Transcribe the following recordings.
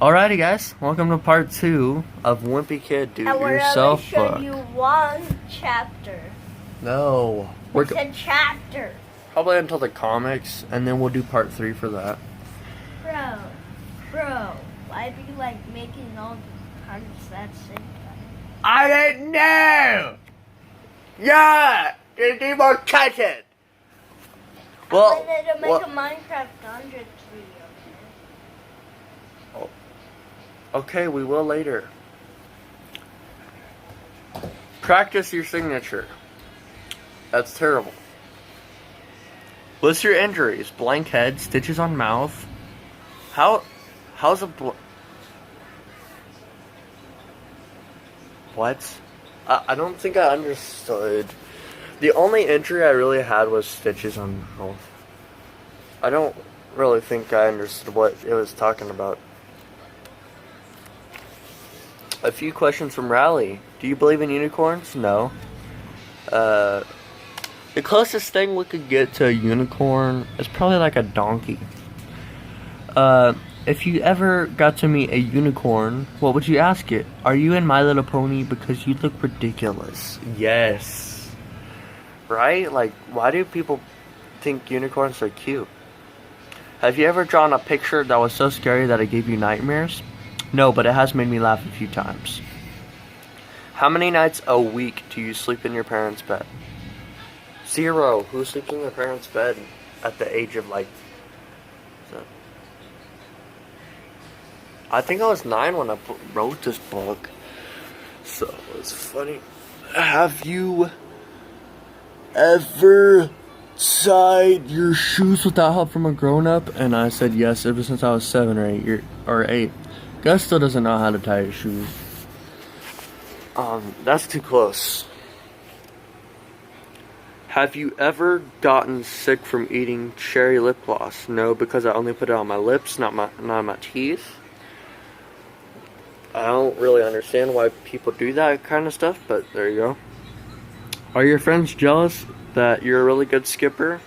Alrighty, guys, welcome to part 2 of Wimpy Kid Do It And we're Yourself gonna show Book. you one chapter. No, We said chapter. probably until the comics, and then we'll do part 3 for that. Bro, why be like making all the cards that same time? I didn't know! Yeah! There's need more content! I wanted to make a Minecraft dungeon video. Okay, we will later. Practice your signature. That's terrible. List your injuries. Blank head, stitches on mouth. How's a what? I don't think I understood. The only injury I really had was stitches on mouth. I don't really think I understood what it was talking about. A few questions from Rally. Do you believe in unicorns? No. The closest thing we could get to a unicorn is probably like a donkey. If you ever got to meet a unicorn, what would you ask it? Are you in My Little Pony? Because you look ridiculous. Yes. Right? Like, why do people think unicorns are cute? Have you ever drawn a picture that was so scary that it gave you nightmares? No, but it has made me laugh a few times. How many nights a week do you sleep in your parents' bed? 0. Who sleeps in their parents' bed at the age of like... I think I was 9 when I wrote this book. So, it's funny. Have you ever tied your shoes without help from a grown-up? And I said yes ever since I was 7 or 8. Gus still doesn't know how to tie his shoes. That's too close. Have you ever gotten sick from eating cherry lip gloss? No, because I only put it on my lips, not on my teeth. I don't really understand why people do that kind of stuff, but there you go. Are your friends jealous that you're a really good skipper?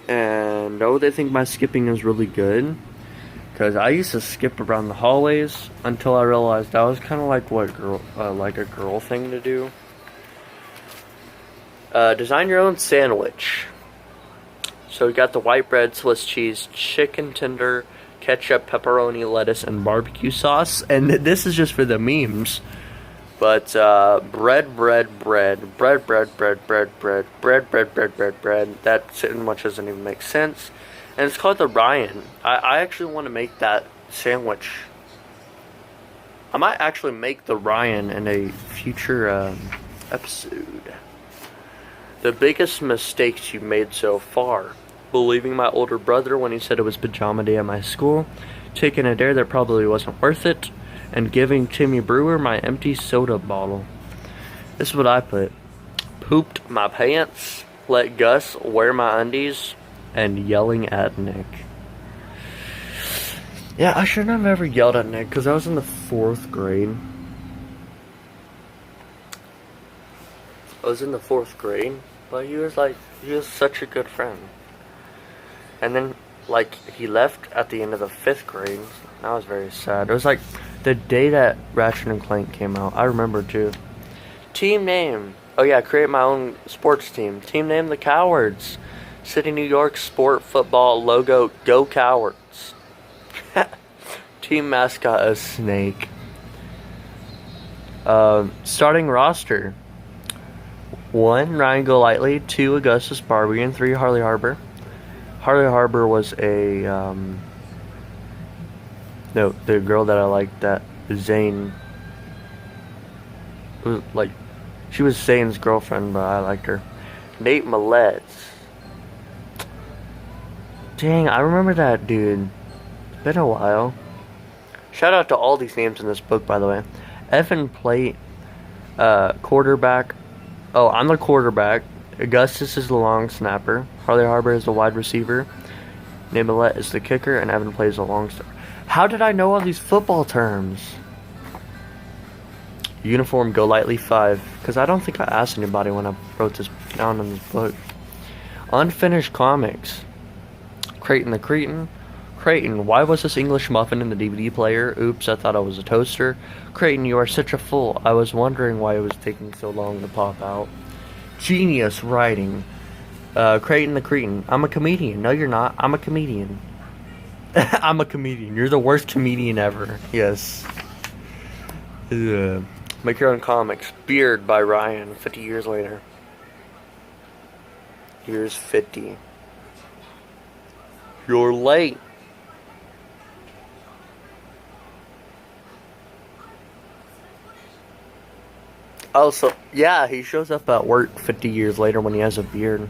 And no, they think my skipping is really good. Because I used to skip around the hallways until I realized that was kind of like like a girl thing to do. Design your own sandwich. So we got the white bread, Swiss cheese, chicken tender, ketchup, pepperoni, lettuce, and barbecue sauce. And this is just for the memes. But bread. That pretty much doesn't even make sense. And it's called the Ryan. I actually want to make that sandwich. I might actually make the Ryan in a future episode. The biggest mistakes you made so far. Believing my older brother when he said it was pajama day at my school. Taking a dare that probably wasn't worth it. And giving Timmy Brewer my empty soda bottle. This is what I put. Pooped my pants. Let Gus wear my undies. And yelling at Nick. Yeah, I shouldn't have ever yelled at Nick because I was in the 4th grade. But he was such a good friend. And then, like, he left at the end of the 5th grade. That was very sad. It was like the day that Ratchet and Clank came out. I remember too. Team name. Oh yeah, create my own sports team. Team name, the Cowards. City, New York, sport, football, logo, go Cowards. Team mascot, a snake. Starting roster. 1, Ryan Golightly. 2, Augustus Barbie. And 3, Harley Harbor. Harley Harbor was a, no, the girl that I liked, that Zane, like, she was Zane's girlfriend, but I liked her. Nate Millette. Dang, I remember that dude. It's been a while. Shout out to all these names in this book, by the way. Evan Plate, quarterback. Oh, I'm the quarterback. Augustus is the long snapper. Harley Harbor is the wide receiver. Nimelette is the kicker, and Evan plays the long star. How did I know all these football terms? Uniform Golightly 5. Because I don't think I asked anybody when I wrote this down in this book. Unfinished comics. Creighton the Cretin, Creighton, why was this English muffin in the DVD player? Oops, I thought it was a toaster. Creighton, you are such a fool. I was wondering why it was taking so long to pop out. Genius writing. Creighton the Cretin. I'm a comedian. No, you're not. I'm a comedian. I'm a comedian. You're the worst comedian ever. Yes. Make your own comics. Beard by Ryan. 50 years later. Here's 50. You're late. Oh, so, yeah, he shows up at work 50 years later when he has a beard.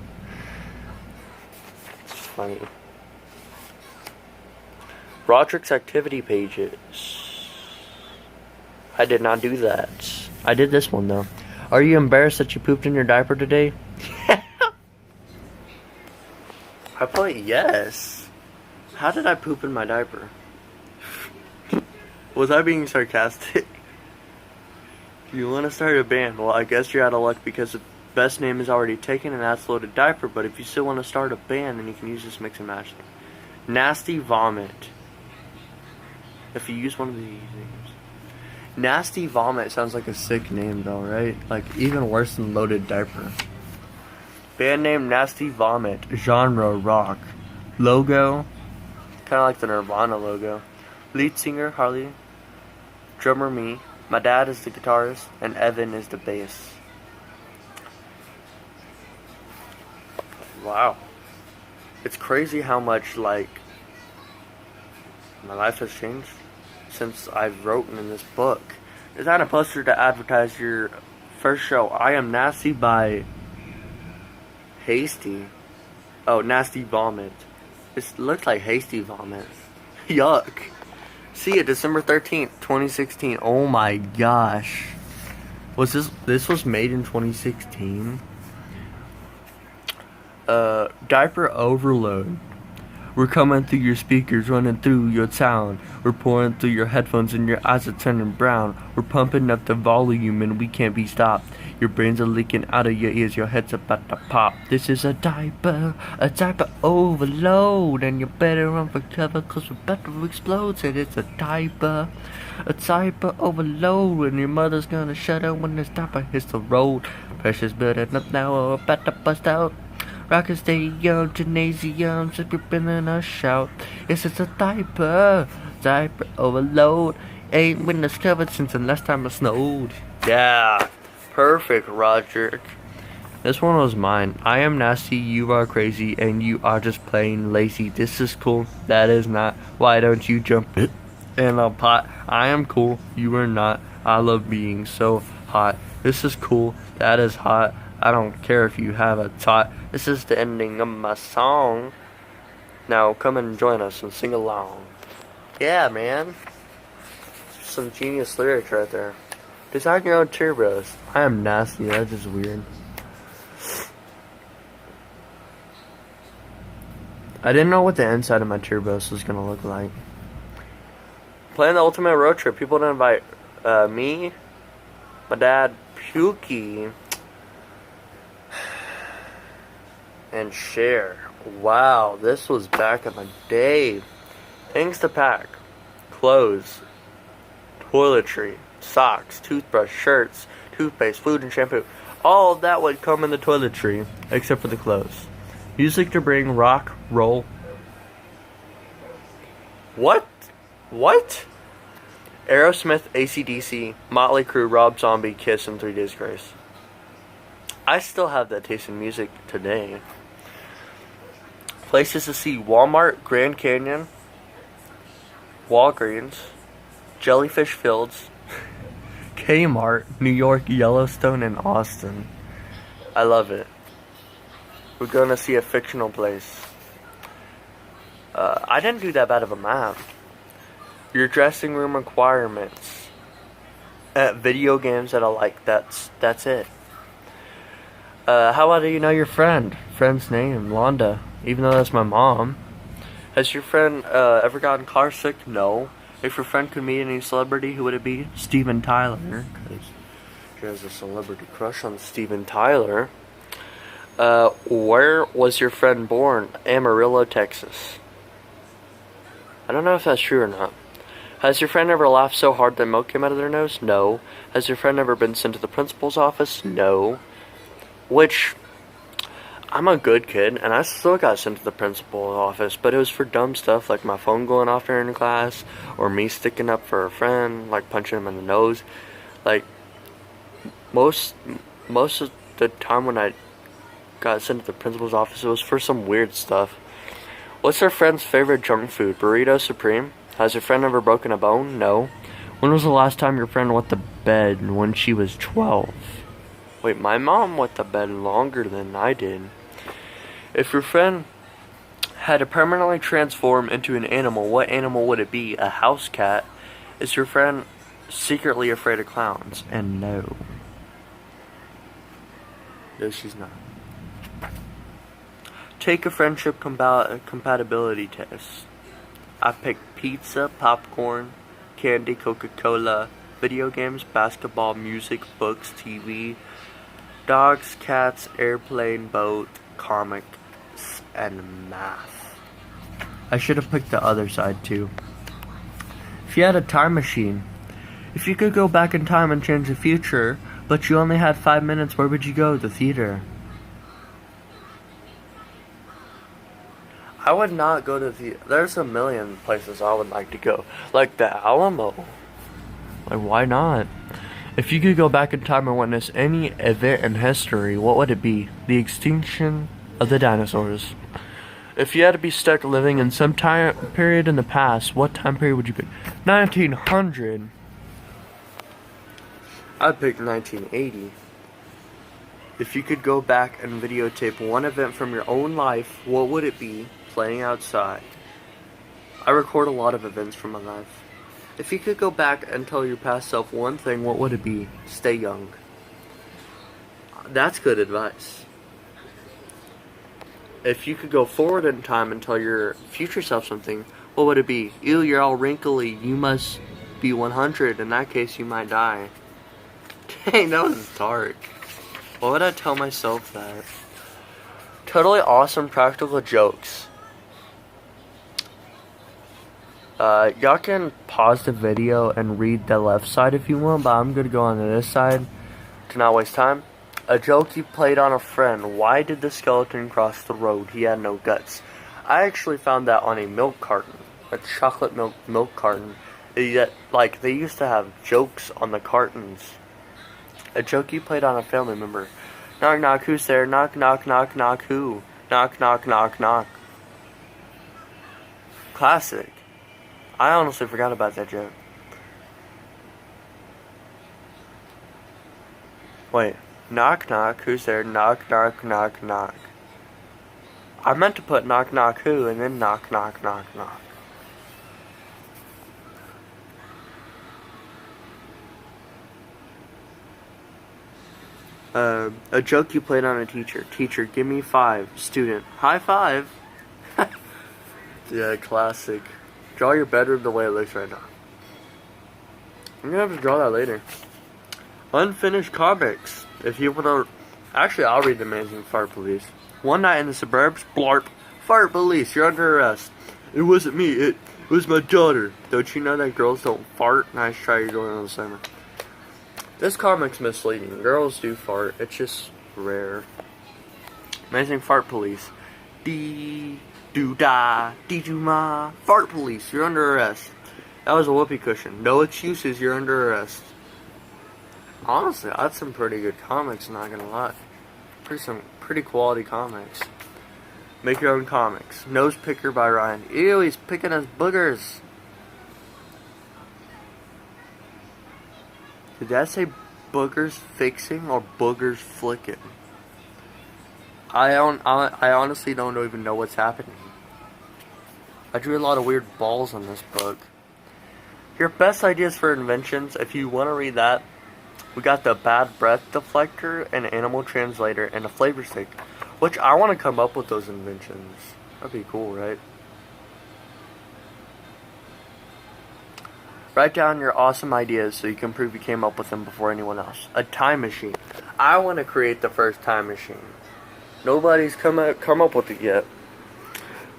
It's funny. Roderick's activity pages. I did not do that. I did this one, though. Are you embarrassed that you pooped in your diaper today? I put yes. How did I poop in my diaper? Was I being sarcastic? You want to start a band? Well, I guess you're out of luck because the best name is already taken and that's Loaded Diaper. But if you still want to start a band, then you can use this mix and match thing. Nasty Vomit. If you use one of these names. Nasty Vomit sounds like a sick name though, right? Like even worse than Loaded Diaper. Band name Nasty Vomit. Genre rock. Logo. Kind of like the Nirvana logo. Lead singer Harley. Drummer me. My dad is the guitarist, and Evan is the bass. Wow. It's crazy how much, like, my life has changed since I've written in this book. Is that a poster to advertise your first show? I Am Nasty by Hasty. Oh, Nasty Vomit. It looks like Hasty Vomit. Yuck. See it December 13th, 2016. Oh my gosh. Was this was made in 2016? Diaper overload. We're coming through your speakers, running through your town. We're pouring through your headphones and your eyes are turning brown. We're pumping up the volume and we can't be stopped. Your brains are leaking out of your ears, your head's about to pop. This is a diaper overload. And you better run for cover cause we're about to explode. Said it's a diaper overload. And your mother's gonna shut up when this diaper hits the road. Pressure's building up now, we're about to bust out. Rocket Stadium, Gymnasium, sipping a shout. Yes, it's a diaper overload. Ain't been discovered since the last time it snowed. Yeah, perfect, Roger. This one was mine. I am nasty, you are crazy, and you are just plain lazy. This is cool, that is not. Why don't you jump in a pot? I am cool, you are not. I love being so hot. This is cool, that is hot. I don't care if you have a tot. This is the ending of my song. Now come and join us and sing along. Yeah, man. Some genius lyrics right there. Design your own turbos. I am nasty. That's just weird. I didn't know what the inside of my turbos was gonna look like. Playing the ultimate road trip. People didn't invite me, my dad, Pukey, and Cher. Wow, this was back in the day. Things to pack. Clothes, toiletry, socks, toothbrush, shirts, toothpaste, food, and shampoo. All of that would come in the toiletry, except for the clothes. Music to bring, rock, roll. What? Aerosmith, AC/DC, Motley Crue, Rob Zombie, Kiss, and 3 Days Grace. I still have that taste in music today. Places to see: Walmart, Grand Canyon, Walgreens, Jellyfish Fields, Kmart, New York, Yellowstone, and Austin. I love it. We're going to see a fictional place. I didn't do that bad of a map. Your dressing room requirements. Video games that I like. That's it. How well do you know your friend? Friend's name, Londa. Even though that's my mom. Has your friend ever gotten car sick? No. If your friend could meet any celebrity, who would it be? Steven Tyler. Because she has a celebrity crush on Steven Tyler. Where was your friend born? Amarillo, Texas. I don't know if that's true or not. Has your friend ever laughed so hard that milk came out of their nose? No. Has your friend ever been sent to the principal's office? No. Which, I'm a good kid, and I still got sent to the principal's office, but it was for dumb stuff like my phone going off during class, or me sticking up for a friend, like punching him in the nose. Like, most of the time when I got sent to the principal's office, it was for some weird stuff. What's your friend's favorite junk food? Burrito Supreme? Has your friend ever broken a bone? No. When was the last time your friend wet the bed? When she was 12. Wait, my mom wet the bed longer than I did. If your friend had to permanently transform into an animal, what animal would it be? A house cat? Is your friend secretly afraid of clowns? And no. No, she's not. Take a friendship compatibility test. I picked pizza, popcorn, candy, Coca-Cola, video games, basketball, music, books, TV, dogs, cats, airplane, boat, comics, and math. I should have picked the other side too. If you had a time machine, if you could go back in time and change the future, but you only had 5 minutes, where would you go? The theater. I would not go to the... There's a million places I would like to go. Like the Alamo. Like, why not? If you could go back in time and witness any event in history, what would it be? The extinction of the dinosaurs. If you had to be stuck living in some time period in the past, what time period would you pick? 1900. I'd pick 1980. If you could go back and videotape one event from your own life, what would it be? Playing outside. I record a lot of events from my life. If you could go back and tell your past self one thing, what would it be? Stay young. That's good advice. If you could go forward in time and tell your future self something, what would it be? Ew, you're all wrinkly. You must be 100. In that case, you might die. Dang, that was dark. Why would I tell myself that? Totally awesome practical jokes. Y'all can pause the video and read the left side if you want, but I'm gonna go on to this side to not waste time. A joke you played on a friend. Why did the skeleton cross the road? He had no guts. I actually found that on a milk carton, a chocolate milk carton. Like, they used to have jokes on the cartons. A joke you played on a family member. Knock knock, who's there? Knock knock knock knock, who? Knock knock knock knock. Classic. I honestly forgot about that joke. Wait. Knock knock, who's there? Knock knock knock knock. I meant to put knock knock who and then knock knock knock knock. A joke you played on a teacher. Teacher, give me 5. Student, high five. Yeah, classic. Draw your bedroom the way it looks right now. I'm gonna have to draw that later. Unfinished comics. If you wanna... Actually, I'll read the Amazing Fart Police. One night in the suburbs, blarp. Fart police, you're under arrest. It wasn't me, it was my daughter. Don't you know that girls don't fart? Nice try, you're going on the summer. This comic's misleading. Girls do fart. It's just rare. Amazing Fart Police. Dee-doo-da, dee-doo-ma. Fart Police, you're under arrest. That was a whoopee cushion. No excuses, you're under arrest. Honestly, that's some pretty good comics, not gonna lie. Pretty quality comics. Make your own comics. Nose Picker by Ryan. Ew, he's picking his boogers. Did that say boogers fixing or boogers flicking? I honestly don't even know what's happening. I drew a lot of weird balls on this book. Your best ideas for inventions, if you want to read that, we got the bad breath deflector, an animal translator, and a flavor stick. Which I want to come up with those inventions. That'd be cool, right? Write down your awesome ideas so you can prove you came up with them before anyone else. A time machine. I want to create the first time machine. Nobody's come up with it yet.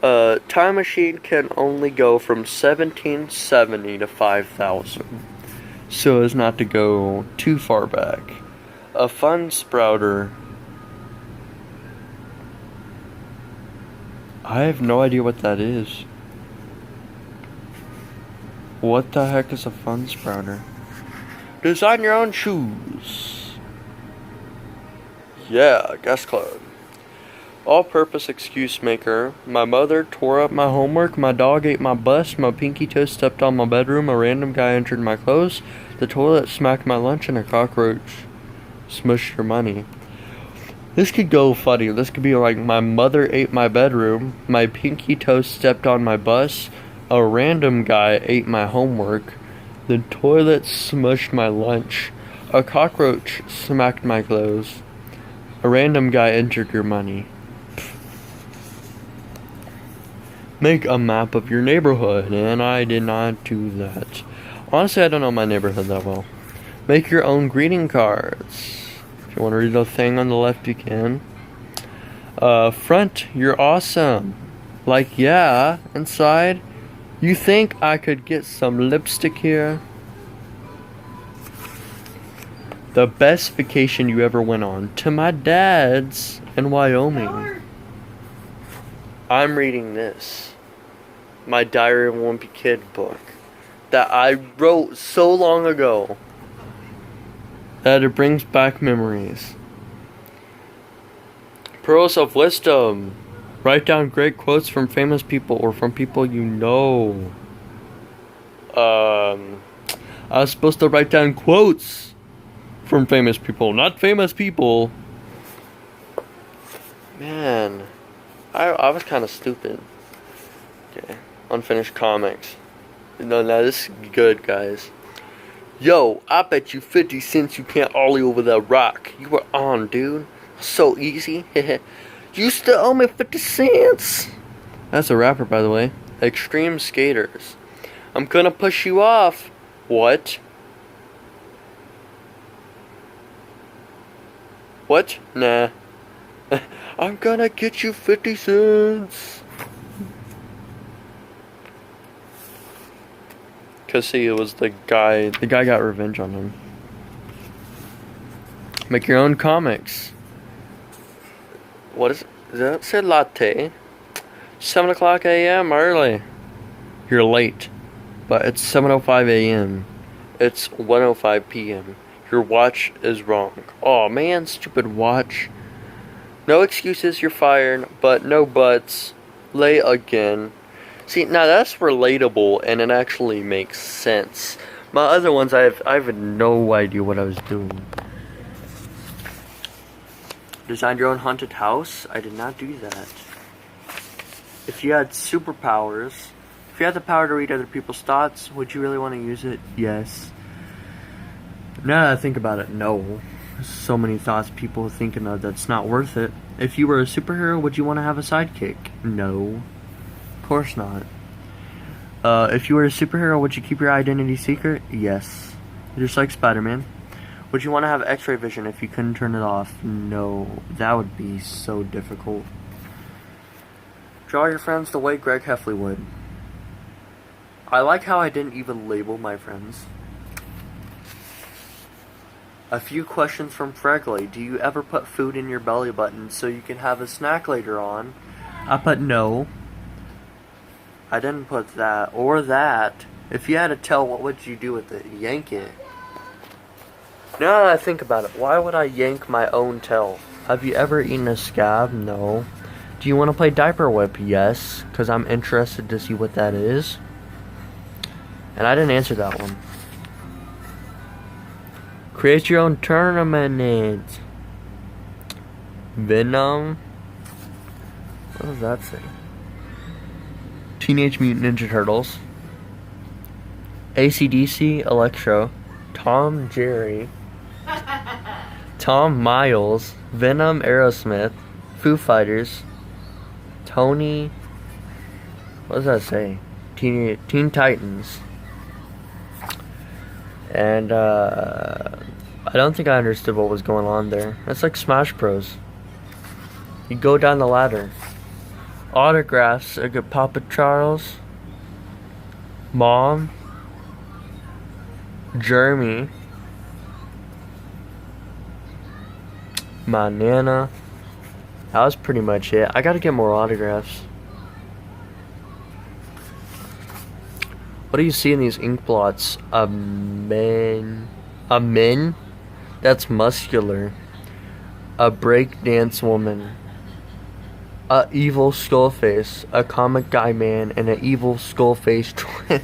Time machine can only go from 1770 to 5000, so as not to go too far back. A fun sprouter. I have no idea what that is. What the heck is a fun sprouter? Design your own shoes. Yeah, guest club. All-purpose excuse maker. My mother tore up my homework. My dog ate my bus. My pinky toe stepped on my bedroom. A random guy entered my clothes. The toilet smacked my lunch, and a cockroach smushed your money. This could go funny. This could be like, my mother ate my bedroom. My pinky toe stepped on my bus. A random guy ate my homework. The toilet smushed my lunch. A cockroach smacked my clothes. A random guy entered your money. Make a map of your neighborhood, and I did not do that. Honestly, I don't know my neighborhood that well. Make your own greeting cards. If you want to read the thing on the left, you can. Front, you're awesome. Like, yeah. Inside, you think I could get some lipstick here? The best vacation you ever went on. To my dad's in Wyoming. I'm reading this. My Diary of a Wimpy Kid book. That I wrote so long ago. That it brings back memories. Pearls of wisdom. Write down great quotes from famous people or from people you know. I was supposed to write down quotes from famous people, not famous people. Man, I was kind of stupid. Okay, unfinished comics. No, this is good, guys. Yo, I bet you 50 cents you can't ollie over that rock. You were on, dude. So easy. You still owe me 50 cents. That's a rapper, by the way. Extreme skaters. I'm gonna push you off. What? What? Nah. I'm gonna get you 50 cents. Cause see, it was the guy got revenge on him. Make your own comics. What is that? Said latte. 7 o'clock a.m. early. You're late. But it's 7:05 a.m. It's 1:05 p.m. Your watch is wrong. Oh man, stupid watch. No excuses, you're fired, but no buts. Late again. See, now that's relatable and it actually makes sense. My other ones, I have no idea what I was doing. Design your own haunted house? I did not do that. If you had superpowers, if you had the power to read other people's thoughts, would you really want to use it? Yes. Now that I think about it, no. So many thoughts people are thinking of that's not worth it. If you were a superhero, would you want to have a sidekick? No. Of course not. If you were a superhero, would you keep your identity secret? Yes. Just like Spider-Man. Would you want to have x-ray vision if you couldn't turn it off? No. That would be so difficult. Draw your friends the way Greg Heffley would. I like how I didn't even label my friends. A few questions from Fregley. Do you ever put food in your belly button so you can have a snack later on? I put no. I didn't put that or that. If you had a tail, what would you do with it? Yank it. Now that I think about it, why would I yank my own tail? Have you ever eaten a scab? No. Do you want to play diaper whip? Yes, because I'm interested to see what that is. And I didn't answer that one. Create your own tournament. Venom. What does that say? Teenage Mutant Ninja Turtles. AC/DC, Electro. Tom Jerry. Tom Miles. Venom, Aerosmith. Foo Fighters. Tony. What does that say? Teen Titans. And I don't think I understood what was going on there. That's like Smash Bros. You go down the ladder. Autographs. I got Papa Charles, Mom, Jeremy, my Nana. That was pretty much it. I gotta get more autographs. What do you see in these ink blots? A min? That's muscular. A breakdance woman. A evil skull face. A comic guy man and an evil skull face twin.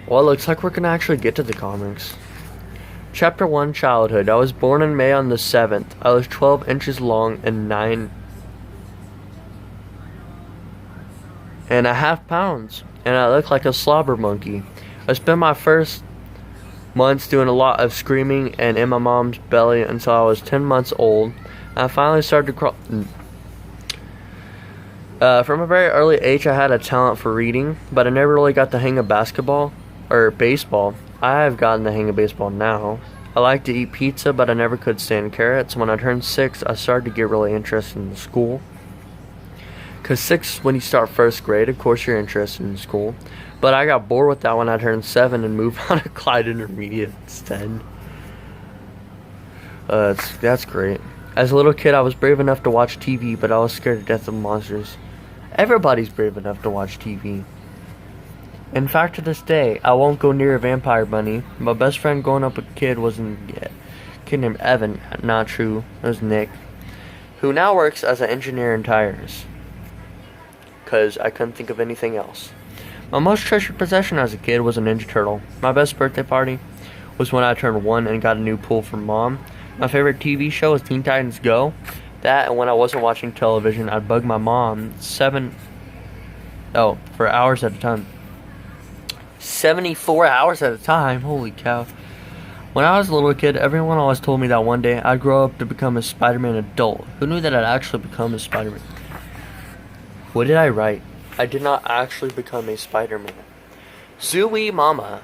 Well, it looks like we're gonna actually get to the comics. Chapter 1, Childhood. I was born in May on the 7th. I was 12 inches long and 9.5 pounds. And I look like a slobber monkey. I spent my first months doing a lot of screaming and in my mom's belly until I was 10 months old. I finally started to crawl. From a very early age, I had a talent for reading, but I never really got the hang of basketball or baseball. I have gotten the hang of baseball now. I like to eat pizza, but I never could stand carrots. When I turned 6, I started to get really interested in school. Because 6, when you start first grade, of course you're interested in school. But I got bored with that when I turned 7 and moved on to Clyde Intermediate instead. That's great. As a little kid, I was brave enough to watch TV, but I was scared to death of monsters. Everybody's brave enough to watch TV. In fact, to this day, I won't go near a vampire bunny. My best friend growing up with a kid was a kid named Evan. Not true. It was Nick. Who now works as an engineer in tires. Because I couldn't think of anything else. My most treasured possession as a kid was a Ninja Turtle. My best birthday party was when I turned 1 and got a new pool from Mom. My favorite TV show was Teen Titans Go. That, and when I wasn't watching television, I'd bug my mom for hours at a time. 74 hours at a time. Holy cow. When I was a little kid, everyone always told me that one day I'd grow up to become a Spider-Man adult. Who knew that I'd actually become a Spider-Man? What did I write? I did not actually become a Spider-Man. Zooey Mama.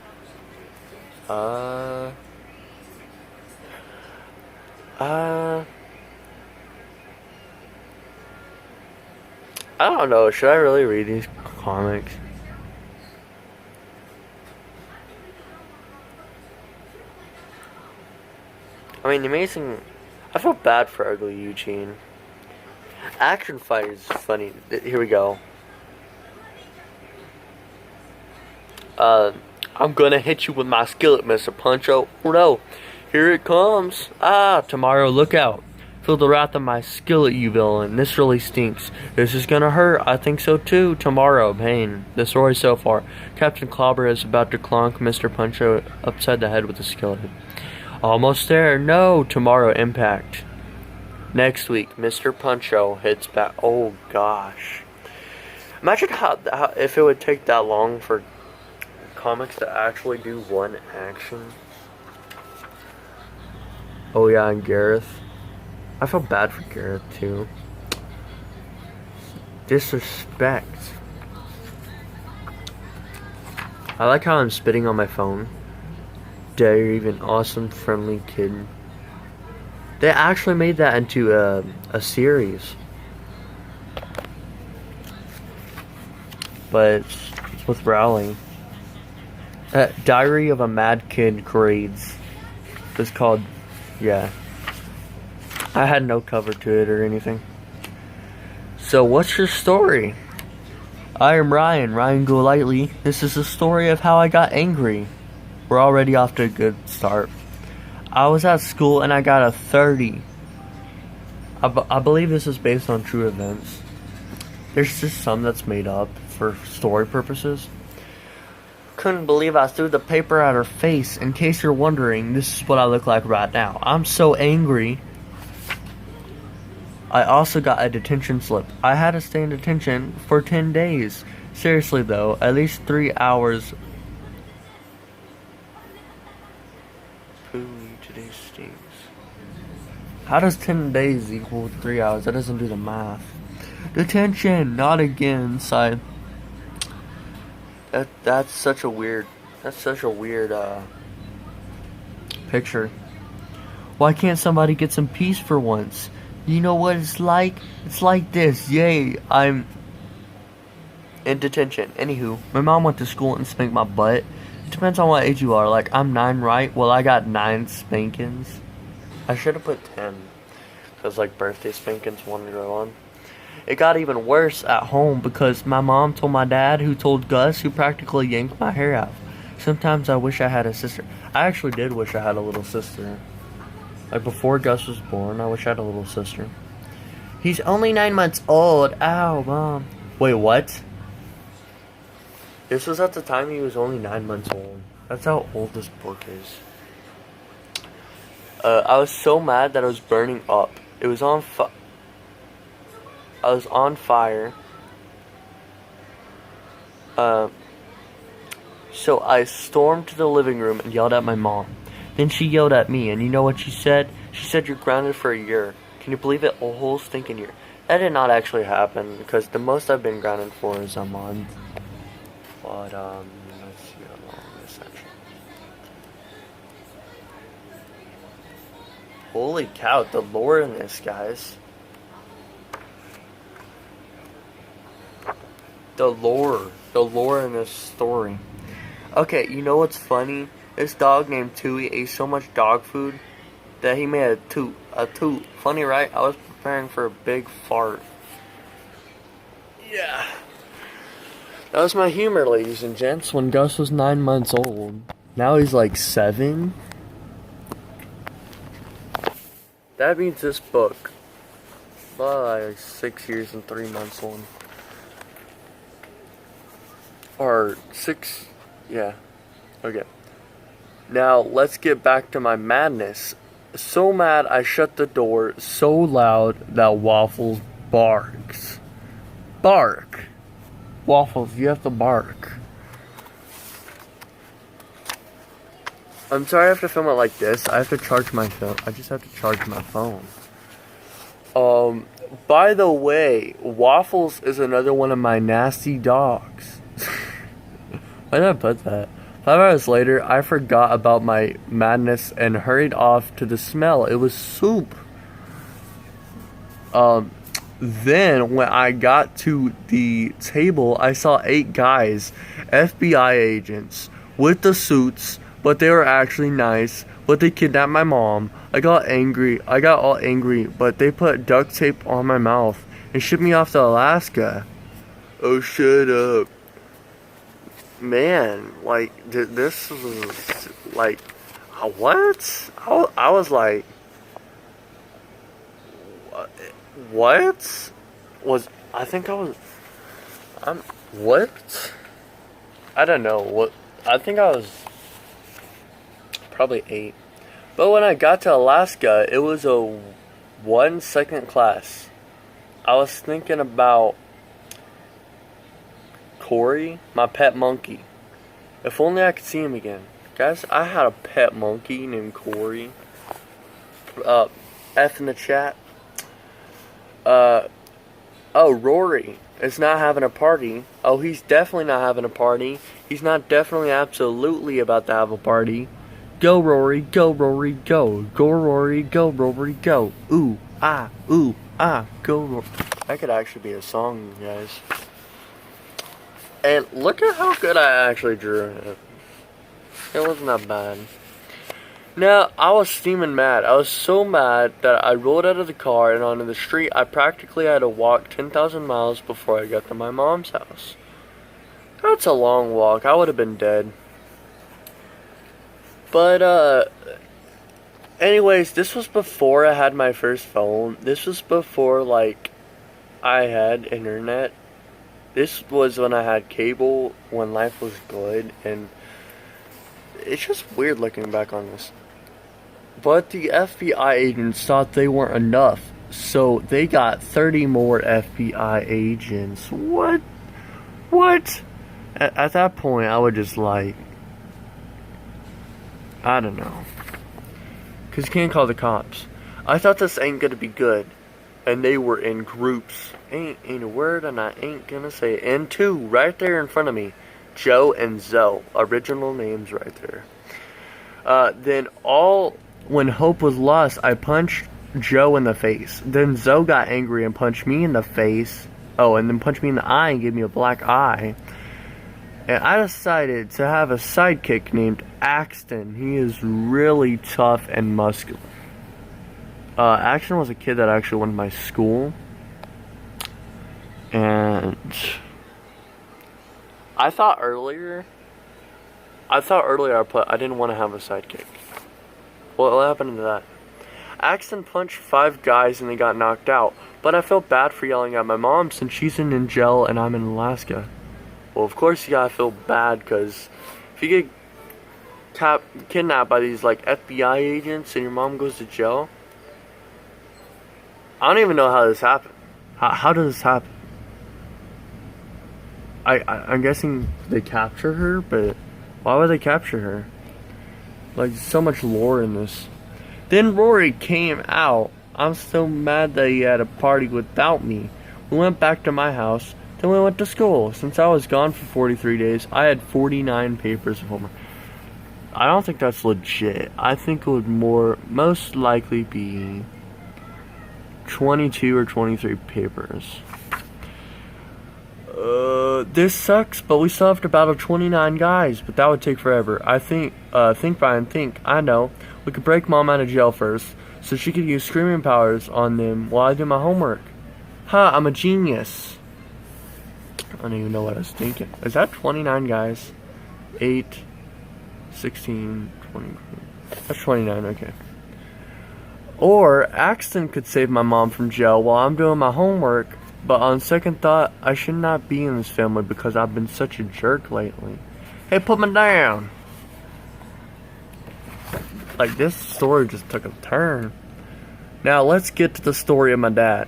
I don't know. Should I really read these comics? I mean, amazing. I feel bad for Ugly Eugene. Action Fight is funny. Here we go. I'm gonna hit you with my skillet, Mr. Puncho. Oh no. Here it comes. Tomorrow, look out. Feel the wrath of my skillet, you villain. This really stinks. This is gonna hurt. I think so too. Tomorrow, pain. The story so far. Captain Clobber is about to clonk Mr. Puncho upside the head with a skillet. Almost there. No. Tomorrow, impact. Next week, Mr. Puncho hits back. Oh gosh. Imagine how if it would take that long for comics to actually do one action. Oh yeah, and Gareth. I feel bad for Gareth too. Disrespect. I like how I'm spitting on my phone. Dare even awesome friendly kid. They actually made that into a series. But it's with Rowling. Diary of a Mad Kid grades. It's called, yeah. I had no cover to it or anything. So what's your story? I am Ryan Golightly. This is the story of how I got angry. We're already off to a good start. I was at school and I got a 30. I believe this is based on true events. There's just some that's made up for story purposes. Couldn't believe I threw the paper at her face. In case you're wondering, this is what I look like right now. I'm so angry. I also got a detention slip. I had to stay in detention for 10 days. Seriously though, at least 3 hours. Pooey, today stinks. How does 10 days equal 3 hours? That doesn't do the math. Detention, not again, sighed. That's such a weird picture. Why can't somebody get some peace for once? You know what it's like? It's like this. Yay, I'm in detention. Anywho, my mom went to school and spanked my butt. It depends on what age you are. Like, I'm 9, right? Well, I got 9 spankings. I should have put 10. Because, like, birthday spankings wanted to go on. It got even worse at home because my mom told my dad, who told Gus, who practically yanked my hair out. Sometimes I wish I had a sister. I actually did wish I had a little sister. Like, before Gus was born, I wish I had a little sister. He's only 9 months old. Ow, Mom. Wait, what? This was at the time he was only 9 months old. That's how old this book is. I was so mad that I was burning up. It was on I was on fire. So I stormed to the living room and yelled at my mom. Then she yelled at me, and you know what she said? She said, "You're grounded for a year." Can you believe it? A whole stinking year. That did not actually happen, because the most I've been grounded for is a month. But, let's see how long this actually. Holy cow, the lore in this, guys. The lore in this story. Okay, you know what's funny? This dog named S2E ate so much dog food that he made a toot. Funny, right? I was preparing for a big fart. Yeah. That was my humor, ladies and gents, when Gus was 9 months old. Now he's like 7. That means this book, like 6 years and 3 months old. Or 6, yeah. Okay. Now, let's get back to my madness. So mad, I shut the door so loud that Waffles barks. Bark! Waffles, you have to bark. I'm sorry I have to film it like this. I have to charge my phone. I just have to charge my phone. By the way, Waffles is another one of my nasty dogs. Why did I put that? 5 hours later, I forgot about my madness and hurried off to the smell. It was soup. Then, when I got to the table, I saw 8 guys, FBI agents, with the suits, but they were actually nice, but they kidnapped my mom. I got all angry, but they put duct tape on my mouth and shipped me off to Alaska. Oh, shut up. Man, like, this was, like, what? I was like, what? What? I don't know, what, I think I was probably 8. But when I got to Alaska, it was a 1 second class. I was thinking about Corey, my pet monkey. If only I could see him again. Guys, I had a pet monkey named Corey. F in the chat. Oh, Rory is not having a party. Oh, he's definitely not having a party. He's not definitely absolutely about to have a party. Go, Rory, go, Rory, go. Go, Rory, go, Rory, go. Ooh, ah, go, Rory. That could actually be a song, guys. And look at how good I actually drew it. It wasn't that bad. Now, I was steaming mad. I was so mad that I rolled out of the car and onto the street. I practically had to walk 10,000 miles before I got to my mom's house. That's a long walk. I would have been dead. But, anyways, this was before I had my first phone. This was before, like, I had internet. This was when I had cable, when life was good, and it's just weird looking back on this. But the FBI agents thought they weren't enough, so they got 30 more FBI agents. What? At that point, I would just like, I don't know. Because you can't call the cops. I thought this ain't gonna be good. And they were in groups. Ain't a word, and I ain't gonna say it. And 2 right there in front of me. Joe and Zoe. Original names right there. Then when hope was lost, I punched Joe in the face. Then Zoe got angry and punched me in the face. Oh, and then punched me in the eye and gave me a black eye. And I decided to have a sidekick named Axton. He is really tough and muscular. Axton was a kid that actually went to my school. And I thought earlier I didn't want to have a sidekick. Well, what happened to that? Axton punched 5 guys and they got knocked out. But I felt bad for yelling at my mom since she's in Ningel and I'm in Alaska. Well, of course you gotta feel bad because if you get kidnapped by these like FBI agents and your mom goes to jail, I don't even know how this happened. How does this happen? I'm guessing they capture her, but why would they capture her? Like, so much lore in this. Then Rory came out. I'm still mad that he had a party without me. We went back to my house. Then we went to school. Since I was gone for 43 days, I had 49 papers of homework. I don't think that's legit. I think it would most likely be 22 or 23 papers. This sucks, but we still have to battle 29 guys, but that would take forever. I think, Brian, I know. We could break Mom out of jail first, so she could use screaming powers on them while I do my homework. Ha, I'm a genius. I don't even know what I was thinking. Is that 29 guys? 8, 16, 20. That's 29, okay. Or Axton could save my mom from jail while I'm doing my homework, but on second thought, I should not be in this family because I've been such a jerk lately. Hey, put me down! Like, this story just took a turn. Now, let's get to the story of my dad.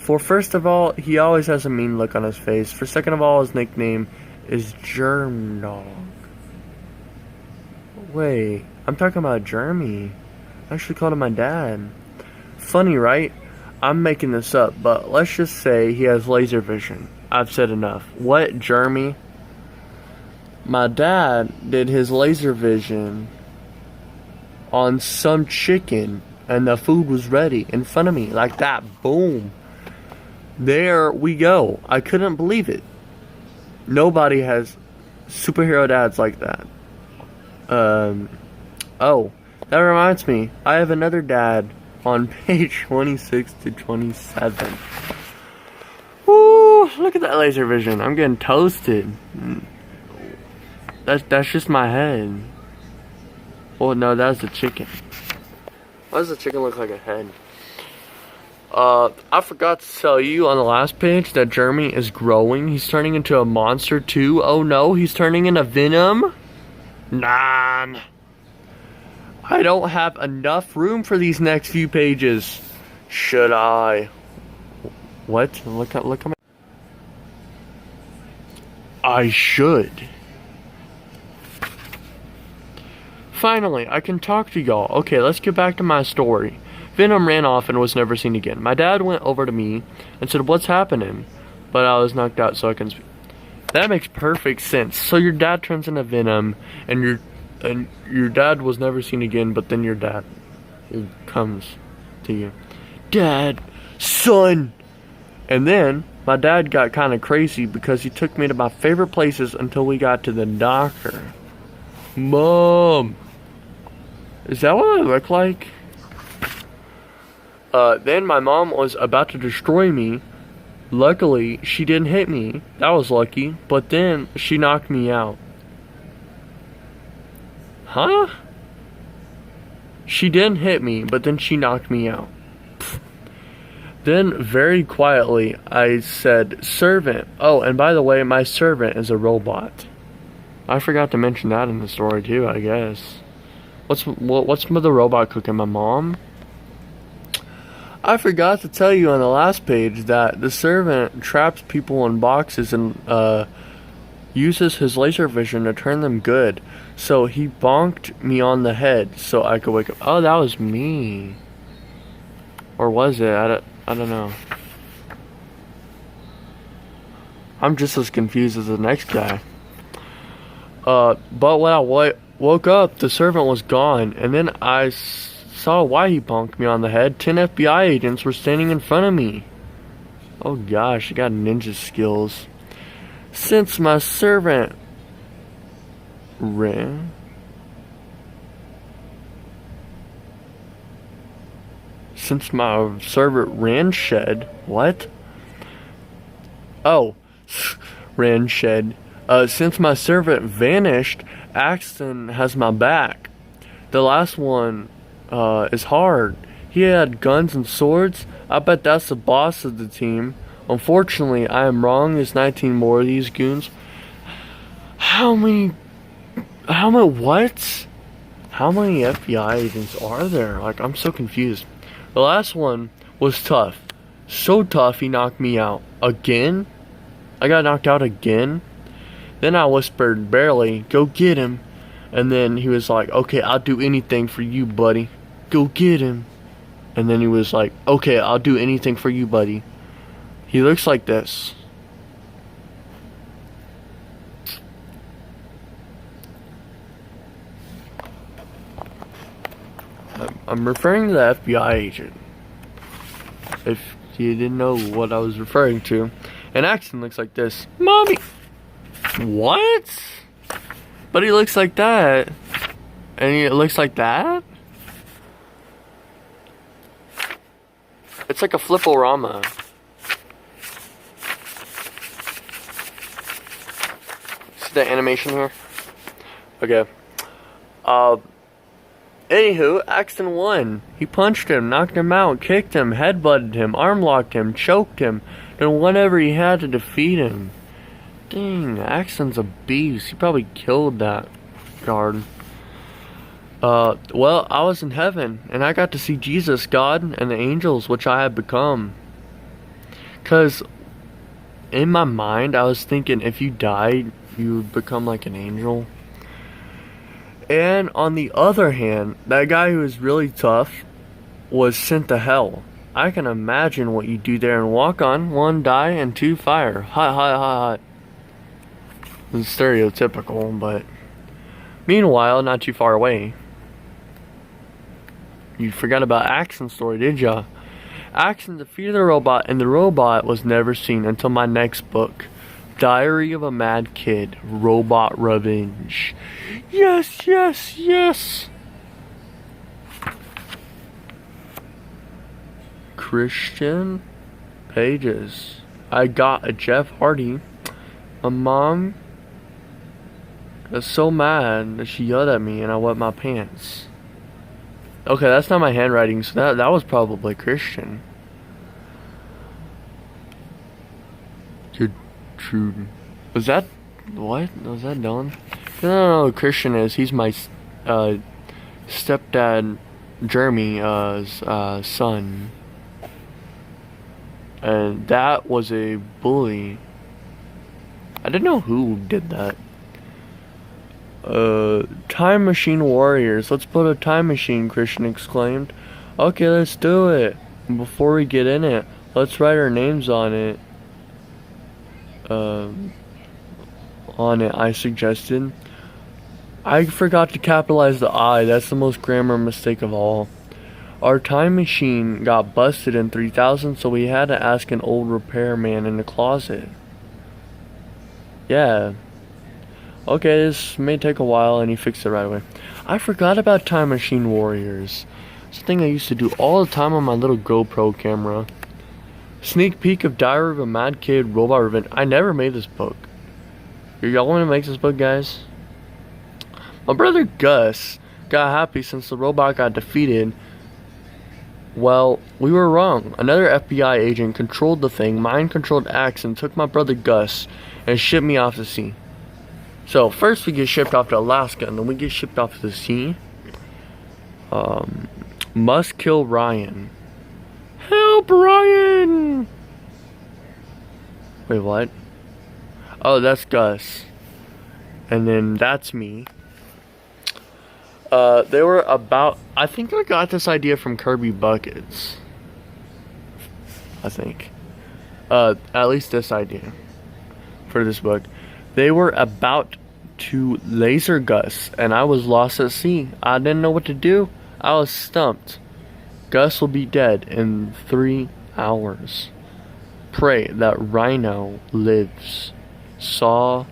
For first of all, he always has a mean look on his face. For second of all, his nickname is Germ Dog. Wait, I'm talking about Jeremy. I actually called him my dad. Funny, right? I'm making this up, but let's just say he has laser vision. I've said enough. What, Jeremy? My dad did his laser vision on some chicken, and the food was ready in front of me, like that. Boom. There we go. I couldn't believe it. Nobody has superhero dads like that. Oh, that reminds me. I have another dad on page 26 to 27. Woo! Look at that laser vision. I'm getting toasted. That's just my head. Oh no, that's the chicken. Why does the chicken look like a head? I forgot to tell you on the last page that Jeremy is growing. He's turning into a monster too. Oh no, he's turning into Venom? Nah. I don't have enough room for these next few pages. Should I? What? Look at my... I should. Finally, I can talk to y'all. Okay, let's get back to my story. Venom ran off and was never seen again. My dad went over to me and said, "What's happening?" But I was knocked out, so I couldn't speak. That makes perfect sense. So your dad turns into Venom, and your dad was never seen again, but then your dad comes to you. Dad, son. And then my dad got kind of crazy because he took me to my favorite places until we got to the doctor. Mom, is that what I look like? Then my mom was about to destroy me. Luckily, she didn't hit me. That was lucky. But then she knocked me out. Huh? She didn't hit me, but then she knocked me out. Then, very quietly, I said, "Servant." Oh, and by the way, my servant is a robot. I forgot to mention that in the story too, I guess. What's with the robot cooking? My mom? I forgot to tell you on the last page that the servant traps people in boxes and uses his laser vision to turn them good. So he bonked me on the head so I could wake up. Oh, that was me. Or was it? I don't know. I'm just as confused as the next guy. But when I woke up, the servant was gone. And then I Saw why he bonked me on the head. 10 FBI agents were standing in front of me. Oh gosh, I got ninja skills. Since my servant ran. Since my servant ran shed. What? Oh, ran shed. Since my servant vanished, Axton has my back. The last one is hard. He had guns and swords. I bet that's the boss of the team. Unfortunately, I am wrong. There's 19 more of these goons. How many what? How many FBI agents are there? Like, I'm so confused. The last one was tough. So tough he knocked me out. Again? I got knocked out again? Then I whispered, barely, go get him. And then he was like, okay, I'll do anything for you, buddy. Go get him. And then he was like, okay, I'll do anything for you, buddy. He looks like this. I'm referring to the FBI agent. If you didn't know what I was referring to. And Axton looks like this. Mommy! What? But he looks like that. And he looks like that? It's like a flip-o-rama. See the animation here? Okay. Anywho, Axton won. He punched him, knocked him out, kicked him, headbutted him, arm locked him, choked him, done whatever he had to defeat him. Dang, Axton's a beast. He probably killed that guard. Well, I was in heaven, and I got to see Jesus, God, and the angels, which I had become. 'Cause in my mind, I was thinking if you died, you would become like an angel. And on the other hand, that guy who was really tough was sent to hell. I can imagine what you do there and walk on. 1, die, and 2, fire. Hot, hot, hot, hot. It's stereotypical, but meanwhile, not too far away. You forgot about Axton's story, did ya? Axton defeated the robot, and the robot was never seen until my next book. Diary of a Mad Kid, Robot Revenge. Yes, yes, yes! Christian pages. I got a Jeff Hardy. My mom was so mad that she yelled at me and I wet my pants. Okay, that's not my handwriting, so that was probably Christian. True. Was that what? Was that Dylan? I don't know who Christian is. He's my stepdad Jeremy's son. And that was a bully. I didn't know who did that. Time Machine Warriors. Let's put a time machine, Christian exclaimed. Okay, let's do it. Before we get in it, let's write our names on it. I suggested. I forgot to capitalize the I. That's the most grammar mistake of all. Our time machine got busted in 3000, so we had to ask an old repairman in the closet. Yeah. Okay, this may take a while, and he fixed it right away. I forgot about Time Machine Warriors. It's a thing I used to do all the time on my little GoPro camera. Sneak peek of Diary of a Mad Kid, Robot Revenge. I never made this book. Y'all want to make this book, guys? My brother Gus got happy since the robot got defeated. Well, we were wrong. Another FBI agent controlled the thing, mind-controlled Axe, and took my brother Gus and shipped me off to sea. So, first we get shipped off to Alaska, and then we get shipped off to the sea. Must kill Ryan. Help, Ryan! Wait, what? Oh, that's Gus. And then that's me. They were about... I think I got this idea from Kirby Buckets. I think. At least this idea. For this book. They were about to laser Gus. And I was lost at sea. I didn't know what to do. I was stumped. Gus will be dead in 3 hours. Pray that Rhino lives. Saw.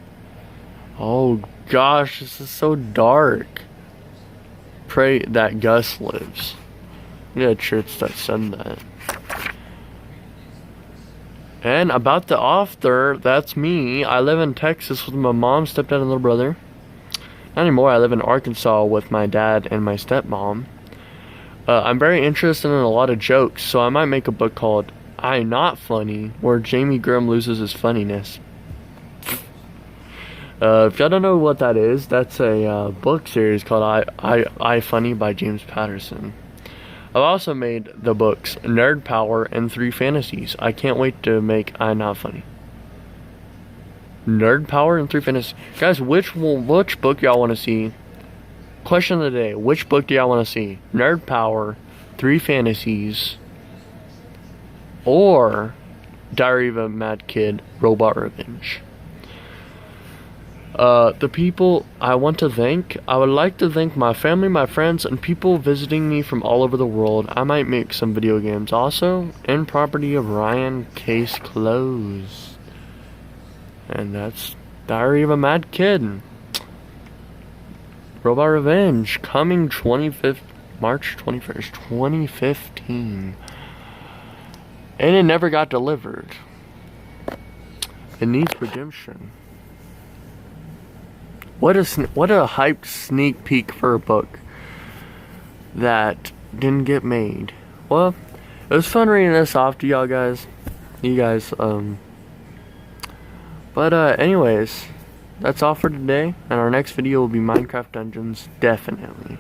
Oh gosh, this is so dark. Pray that Gus lives. Yeah, a church that said that. And about the author, that's me. I live in Texas with my mom, stepdad, and little brother. Not anymore. I live in Arkansas with my dad and my stepmom. I'm very interested in a lot of jokes, so I might make a book called I'm Not Funny, where Jamie Grimm loses his funniness. If y'all don't know what that is, that's a book series called I Funny by James Patterson. I've also made the books Nerd Power and 3 Fantasies. I can't wait to make I'm Not Funny. Nerd Power and 3 Fantasies. Guys, which book y'all want to see? Question of the day. Which book do y'all want to see? Nerd Power, 3 Fantasies, or Diary of a Mad Kid, Robot Revenge? The people I want to thank, I would like to thank my family, my friends, and people visiting me from all over the world. I might make some video games. Also, in property of Ryan, case closed. And that's Diary of a Mad Kid. Robot Revenge, coming March 21st, 2015. And it never got delivered. It needs redemption. What a hyped sneak peek for a book that didn't get made. Well, it was fun reading this off to y'all guys. Anyways, that's all for today. And our next video will be Minecraft Dungeons, definitely.